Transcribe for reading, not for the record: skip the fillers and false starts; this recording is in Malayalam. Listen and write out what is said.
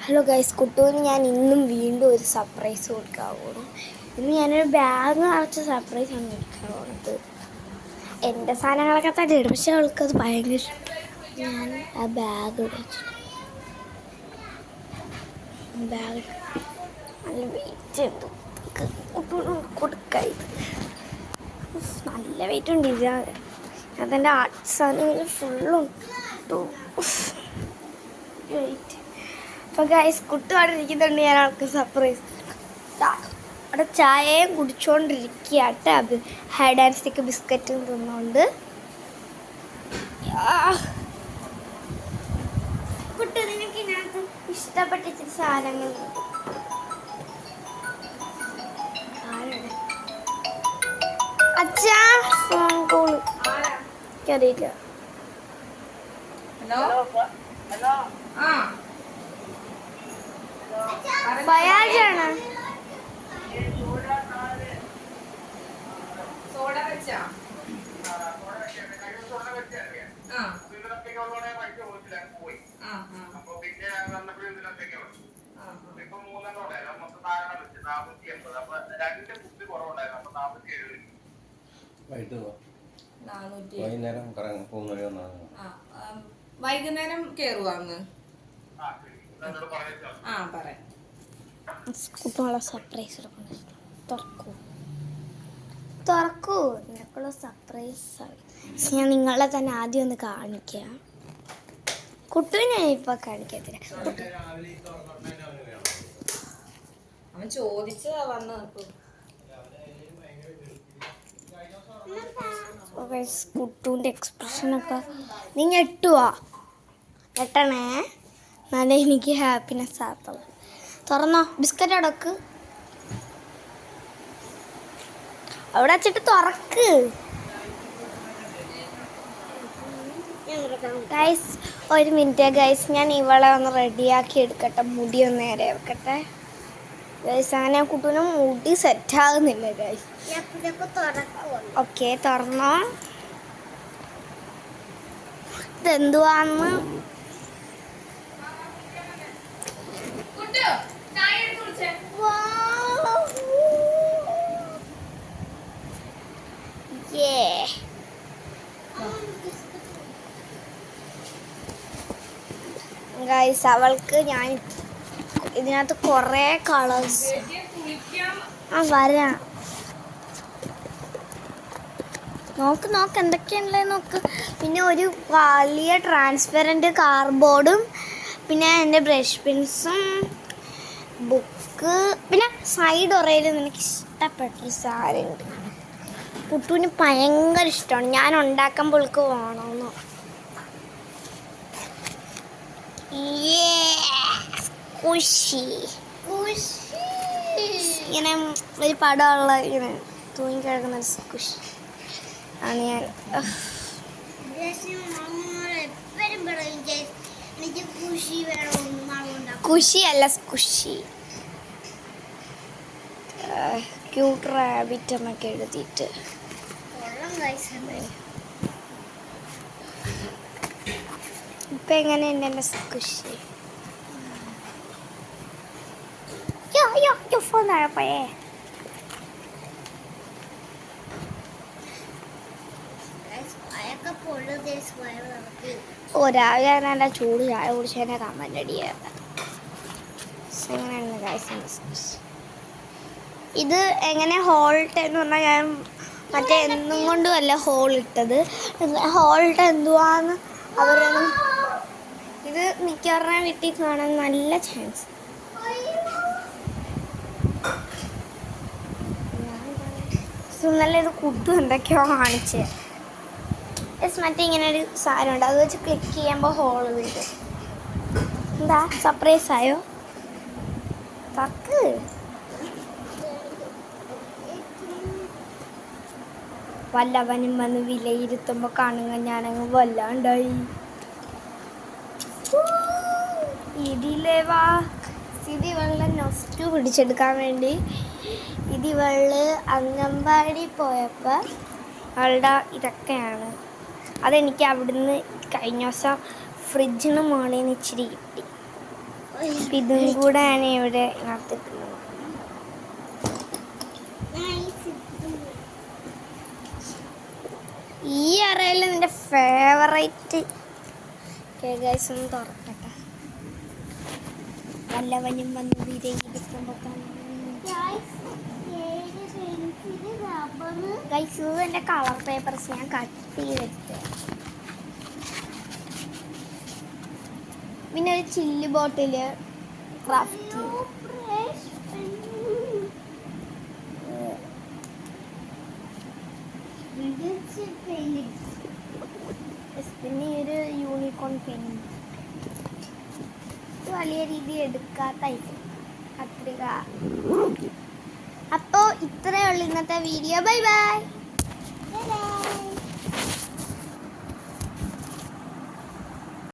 ഹലോ ഗൈസ്, കുട്ടൂന് ഞാൻ ഇന്നും വീണ്ടും ഒരു സർപ്രൈസ് കൊടുക്കാൻ പോകുന്നു. ഇന്ന് ഞാനൊരു ബാഗ് നിറച്ച സർപ്രൈസാണ് കൊടുക്കാൻ പോകുന്നത്. എൻ്റെ സാധനങ്ങളൊക്കെ തന്നെ ഇടും, പക്ഷെ അവൾക്കത് ഭയങ്കര ഇഷ്ടം. ഞാൻ ആ ബാഗ് വെച്ചു. ബാഗ് നല്ല വെയിറ്റ് ഉണ്ട്, കുട്ടൂന് കൊടുക്കാൻ. നല്ല വെയിറ്റ് ഉണ്ട്. അതെൻ്റെ ആർട്ട് സാധനങ്ങൾ ഫുള്ളും വെയിറ്റ്. അപ്പോൾ ഗൈസ്, കുട്ടി അവിടെ ഇരിക്കുന്നുണ്ട്. ഞാൻ ആൾക്ക് സർപ്രൈസ്. അവിടെ ചായയും കുടിച്ചുകൊണ്ടിരിക്കുകയാട്ടെ. അത് ഹൈഡ് ആൻഡ് സ്റ്റിക്ക് ബിസ്ക്കറ്റും തിന്നുകൊണ്ട്. കുട്ടി, നിനക്ക് ഇതിനകത്ത് ഇഷ്ടപ്പെട്ട ഇച്ചിരി സാധനങ്ങൾ അച്ഛാ ഫോൺ കോള് അറിയില്ല. ഫയാജാണ്. വൈകുന്നേരം കേറുവാങ്ങ്. കുട്ടികളെ സർപ്രൈസ് തുറക്കൂ. നിനക്കുള്ള സർപ്രൈസാണ്. ഞാൻ നിങ്ങളെ തന്നെ ആദ്യം ഒന്ന് കാണിക്കാം. കുട്ടുവിനെ ഇപ്പൊ കാണിക്കത്തില്ല. അവൻ ചോദിച്ചതാ വന്ന്. കുട്ടുവിൻ്റെ എക്സ്പ്രഷനൊക്കെ നീ ഞെട്ടുവാ. ഞെട്ടണേ, നല്ല എനിക്ക് ഹാപ്പിനെസ് ആകത്തുള്ളൂ. തുറന്നോ, ബിസ്ക്കറ്റ് അടക്ക്. അവിടെ വെച്ചിട്ട് തുറക്ക്. ഗൈസ്, ഒരു മിനിറ്റ് ഗൈസ്, ഞാൻ ഇവളെ ഒന്ന് റെഡിയാക്കി എടുക്കട്ടെ. മുടി ഒന്ന് നേരെ വെക്കട്ടെ ഗൈസ്. അങ്ങനെ കുട്ടൂന് മുടി സെറ്റാകുന്നില്ല ഗൈസ്. ഓക്കെ, തുറന്നോ. ഇതെന്തുവാന്ന് ഗൈസ്, അവൾക്ക് ഞാൻ ഇതിനകത്ത് കുറേ കളേഴ്സ് വരാം. നോക്ക് എന്തൊക്കെയുണ്ടല്ലേ നോക്ക്. പിന്നെ ഒരു വലിയ ട്രാൻസ്പെറൻറ്റ് കാർഡ്ബോർഡും, പിന്നെ എൻ്റെ ബ്രഷ് പെൻസും, ബുക്ക്, പിന്നെ സൈഡ് ഒറയിൽ നിനക്ക് ഇഷ്ടപ്പെട്ടൊരു സാധനമുണ്ട്. കുട്ടുവിന് ഭയങ്കര ഇഷ്ടമാണ്. ഞാൻ ഉണ്ടാക്കുമ്പോൾ അവൾക്ക് വേണമെന്ന്. ഇങ്ങനെ ഒരു പടമുള്ള ഇങ്ങനെ തൂങ്ങിക്കിടക്കുന്ന കുഷി ആണ് ഞാൻ. കുഷിയല്ല, സ്കുഷി. ക്യൂട്ട് റാബിറ്റ് എന്നൊക്കെ എഴുതിയിട്ട്. ഇപ്പം എങ്ങനെയുണ്ട് എൻ്റെ സ്കുഷി? ഫോൺ താഴെപ്പോയേ. രാവിലെ നല്ല ചൂട് ചായ കുടിച്ചതിനെ കമൻ്റ് അടിയായിരുന്നു. ഇത് എങ്ങനെ ഹോൾട്ട് എന്ന് പറഞ്ഞാൽ, ഞാൻ മറ്റേ എന്നും കൊണ്ടുമല്ല ഹോൾ ഇട്ടത്. ഹോൾട്ട് എന്തുവാന്ന് അവരൊന്നും ഇത് മിക്കവാറും വീട്ടിൽ കാണാൻ നല്ല ചാൻസ്. നല്ല ഇത് കുട്ടു എന്തൊക്കെയോ കാണിച്ച്. മറ്റേ ഇങ്ങനെ ഒരു സാധനമുണ്ട്, അത് വെച്ച് ക്ലിക്ക് ചെയ്യുമ്പോൾ ഹോള് വീഴും. എന്താ സർപ്രൈസ് ആയോ? തക്ക് വല്ലവനും വന്ന് വിലയിരുത്തുമ്പോൾ കാണുക ഞാനങ്ങ് വല്ലാണ്ടായി. ഇതിലേവാ സ്ഥിതി വെള്ളം നൊസ്റ്റു പിടിച്ചെടുക്കാൻ വേണ്ടി ഇതിവള് അംഗൻവാടി പോയപ്പോൾ അവളുടെ ഇതൊക്കെയാണ്. അതെനിക്ക് അവിടുന്ന് കഴിഞ്ഞ ദിവസം ഫ്രിഡ്ജിന് മുകളിൽ നിന്ന് ഇച്ചിരി കിട്ടി. ഇതും കൂടെയാണ് ഇവിടെ നടത്തിയിട്ടുള്ളത്. ഈ അറയിൽ നിന്റെ ഫേവറേറ്റ് ഗൈസ് ഒന്ന് തുറക്കട്ടെ. വല്ലവനും വന്ന് വിരയിടിക്കുമ്പോൾ ഗൈസ് ഇത് എൻ്റെ കളർ പേപ്പർസ് ഞാൻ കട്ട് ചെയ്തെടുത്തത്. പിന്നെ ഒരു ചില്ല് ബോട്ടില് ക്രാഫ്റ്റ് പിന്നെ ഒരു യൂണിക്കോൺ പെൻ. വലിയ രീതിയിൽ എടുക്കാത്ത ഐറ്റം കത്രിക. അപ്പോൾ ഇത്രയേ ഉള്ളൂ ഇന്നത്തെ വീഡിയോ. Bye bye.